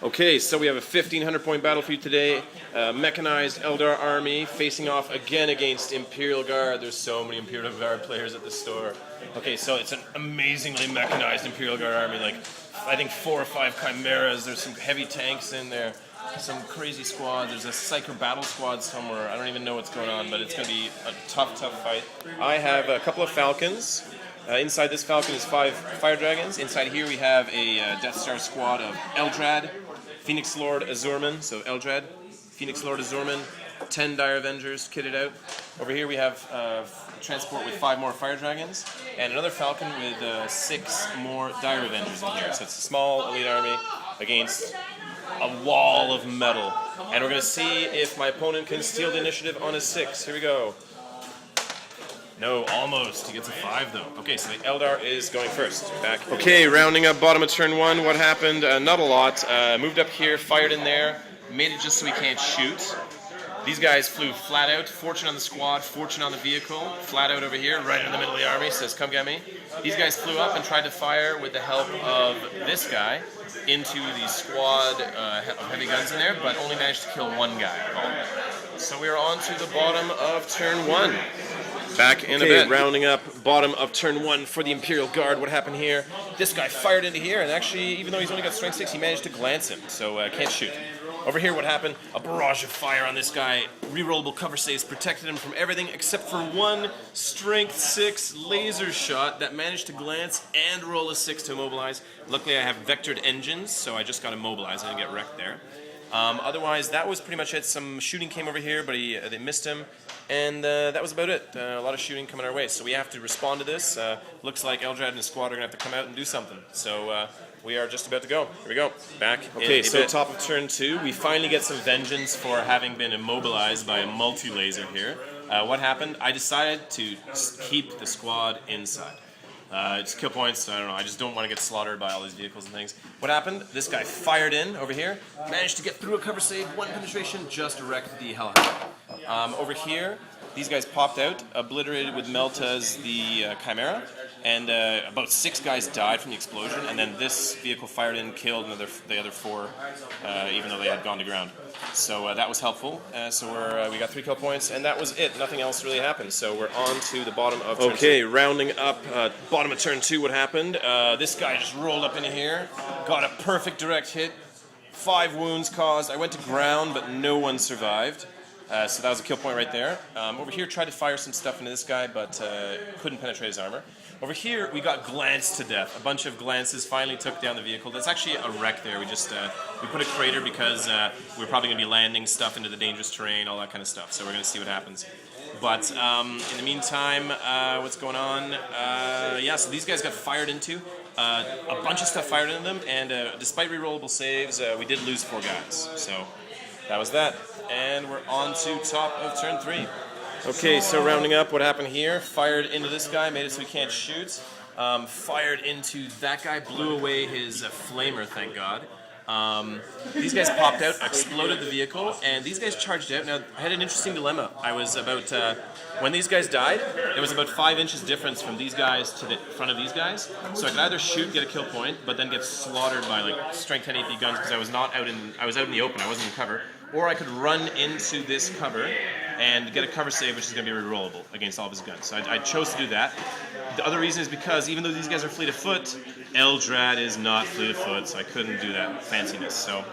Okay, so we have a 1,500 point battle for you today. Mechanized Eldar army facing off again against Imperial Guard. There's so many Imperial Guard players at the store. Okay, so it's an amazingly mechanized Imperial Guard army. Like, I think 4 or 5 chimeras. There's some heavy tanks in there. Some crazy squad. There's a Psyker battle squad somewhere. I don't even know what's going on, but it's going to be a tough fight. I have a couple of Falcons. Inside this Falcon is 5 Fire Dragons. Inside here we have a Death Star squad of Eldrad, Phoenix Lord Asurmen, so Eldrad, Phoenix Lord Asurmen, 10 Dire Avengers kitted out. Over here we have transport with 5 more Fire Dragons, and another Falcon with 6 more Dire Avengers in here. So it's a small elite army against a wall of metal. And we're going to see if my opponent can steal the initiative on a 6. Here we go. No, almost. He gets a 5 though. Okay, so the Eldar is going first. Back. Okay, rounding up bottom of turn 1. What happened? Not a lot. Moved up here, fired in there, made it just so he can't shoot. These guys flew flat out. Fortune on the squad, fortune on the vehicle. Flat out over here, right in the middle of the army. Says, come get me. These guys flew up and tried to fire with the help of this guy into the squad of heavy guns in there, but only managed to kill 1 guy. So we are on to the bottom of turn 1. Back in a bit. Rounding up bottom of turn 1 for the Imperial Guard. What happened here? This guy fired into here, and actually, even though he's only got strength 6, he managed to glance him, so can't shoot. Over here, what happened? A barrage of fire on this guy. Rerollable cover saves protected him from everything except for 1 strength 6 laser shot that managed to glance and roll a 6 to immobilize. Luckily, I have vectored engines, so I just got immobilized. I didn't get wrecked there. Otherwise, that was pretty much it. Some shooting came over here, but they missed him. And that was about it. A lot of shooting coming our way. So we have to respond to this. Looks like Eldrad and his squad are going to have to come out and do something. So we are just about to go. Here we go. Back. Okay, so top of turn 2. We finally get some vengeance for having been immobilized by a multi-laser here. What happened? I decided to keep the squad inside. It's kill points, I don't know, I just don't want to get slaughtered by all these vehicles and things. What happened? This guy fired in over here, managed to get through a cover save, 1 penetration, just wrecked the hell out. Over here, these guys popped out, obliterated with Melta's the Chimera, and about 6 guys died from the explosion, and then this vehicle fired in, killed the other 4, even though they had gone to ground. So that was helpful. So we got 3 kill points, and that was it. Nothing else really happened. So we're on to the bottom of turn 2. Okay, rounding up bottom of turn 2, what happened? This guy just rolled up into here, got a perfect direct hit, 5 wounds caused. I went to ground, but no one survived. So that was a kill point right there. Over here, tried to fire some stuff into this guy, but couldn't penetrate his armor. Over here, we got glanced to death. A bunch of glances finally took down the vehicle. That's actually a wreck there. We just we put a crater because we're probably going to be landing stuff into the dangerous terrain, all that kind of stuff. So we're going to see what happens. But in the meantime, what's going on? Yeah, so these guys got fired into. A bunch of stuff fired into them, and despite rerollable saves, we did lose 4 guys. So that was that. And we're on to top of turn 3. Okay, so rounding up, what happened here? Fired into this guy, made it so he can't shoot. Fired into that guy, blew away his flamer, thank God. These guys popped out, exploded the vehicle, and these guys charged out. Now, I had an interesting dilemma. I was about, when these guys died, there was about 5 inches difference from these guys to the front of these guys. So I could either shoot, get a kill point, but then get slaughtered by like strength 10 AP guns because I was out in the open, I wasn't in cover. Or I could run into this cover and get a cover save, which is going to be rerollable against all of his guns. So I chose to do that. The other reason is because even though these guys are fleet of foot, Eldrad is not fleet of foot, so I couldn't do that fanciness. So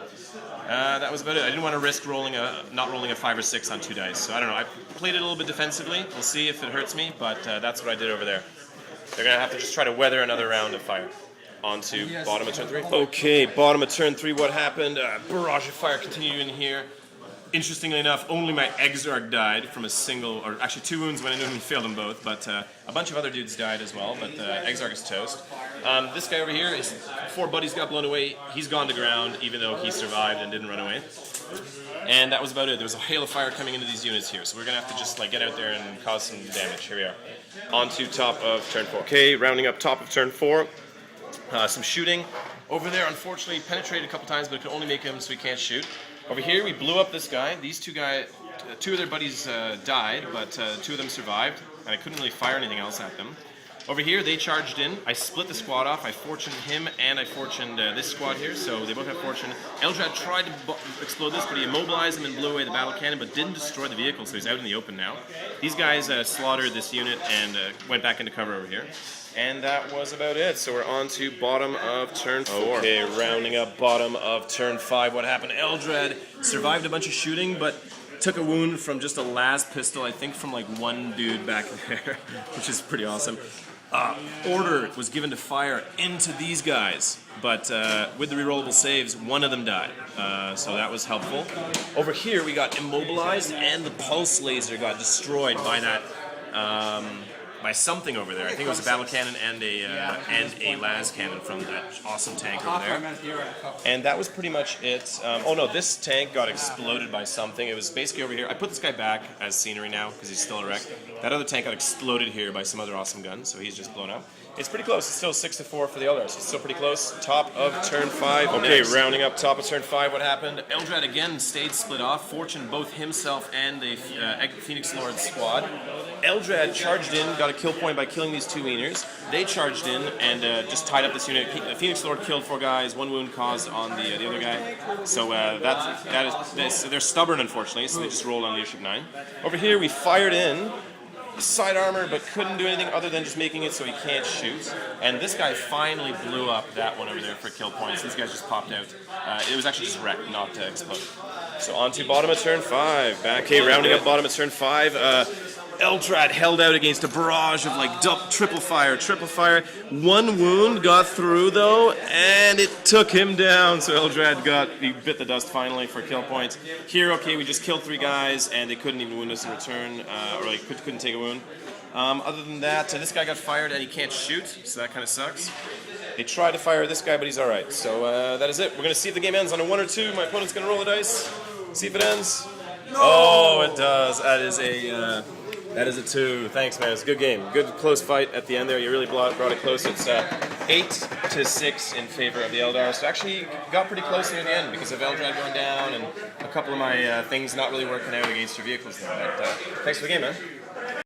that was about it. I didn't want to risk not rolling a 5 or 6 on 2 dice. So I don't know. I played it a little bit defensively. We'll see if it hurts me, but that's what I did over there. They're going to have to just try to weather another round of fire. On to bottom of turn 3. Okay, bottom of turn 3, what happened? Barrage of fire continued in here. Interestingly enough, only my Exarch died from a single, or actually 2 wounds went into him and failed them both, but a bunch of other dudes died as well, but Exarch is toast. This guy over here, his 4 buddies got blown away. He's gone to ground, even though he survived and didn't run away. And that was about it. There was a hail of fire coming into these units here, so we're going to have to just like get out there and cause some damage. Here we are. On to top of turn 4. Okay, rounding up top of turn 4. Some shooting. Over there, unfortunately, penetrated a couple times, but it could only make him so he can't shoot. Over here, we blew up this guy. These 2 of their buddies died, but 2 of them survived, and I couldn't really fire anything else at them. Over here, they charged in. I split the squad off. I fortuned him, and I fortuned this squad here, so they both have fortune. Eldrad tried to explode this, but he immobilized him and blew away the battle cannon, but didn't destroy the vehicle, so he's out in the open now. These guys slaughtered this unit and went back into cover over here. And that was about it. So we're on to bottom of turn 4. Okay, rounding up bottom of turn 5. What happened? Eldrad survived a bunch of shooting, but took a wound from just a last pistol, I think from like 1 dude back there, which is pretty awesome. Order was given to fire into these guys, but with the rerollable saves, 1 of them died. So that was helpful. Over here, we got immobilized, and the pulse laser got destroyed by that. By something over there. I think it was a battle cannon and a las cannon from that awesome tank over there. And that was pretty much it. Oh no, this tank got exploded by something. It was basically over here. I put this guy back as scenery now because he's still a wreck. That other tank got exploded here by some other awesome gun, so he's just blown up. It's pretty close. It's still 6-4 for the Eldar, so it's still pretty close. Top of turn 5. Okay, rounding up top of turn 5. What happened? Eldrad again stayed split off. Fortune both himself and the Phoenix Lord squad. Eldrad charged in, got a kill point by killing these 2 wieners. They charged in and just tied up this unit. Phoenix Lord killed 4 guys, 1 wound caused on the other guy. So they're stubborn, unfortunately, so they just rolled on leadership 9. Over here, we fired in. Side armor, but couldn't do anything other than just making it so he can't shoot. And this guy finally blew up that one over there for kill points. These guys just popped out. It was actually just wrecked, not exploded. So on to bottom of turn 5. Back, okay, rounding up bottom of turn 5. Eldrad held out against a barrage of like triple fire. 1 wound got through though, and it took him down. So Eldrad he bit the dust finally for kill points. Here, okay, we just killed 3 guys, and they couldn't even wound us in return, or like couldn't take a wound. Other than that, this guy got fired and he can't shoot, so that kind of sucks. They tried to fire this guy, but he's all right. So that is it. We're gonna see if the game ends on a 1 or 2. My opponent's gonna roll the dice. See if it ends. No! Oh, it does. That is a 2. Thanks, man. It's a good game. Good close fight at the end there. You really brought it close. It's 8-6 in favor of the Eldar. So actually got pretty close near the end because of Eldrad going down and a couple of my things not really working out against your vehicles there. But thanks for the game, man.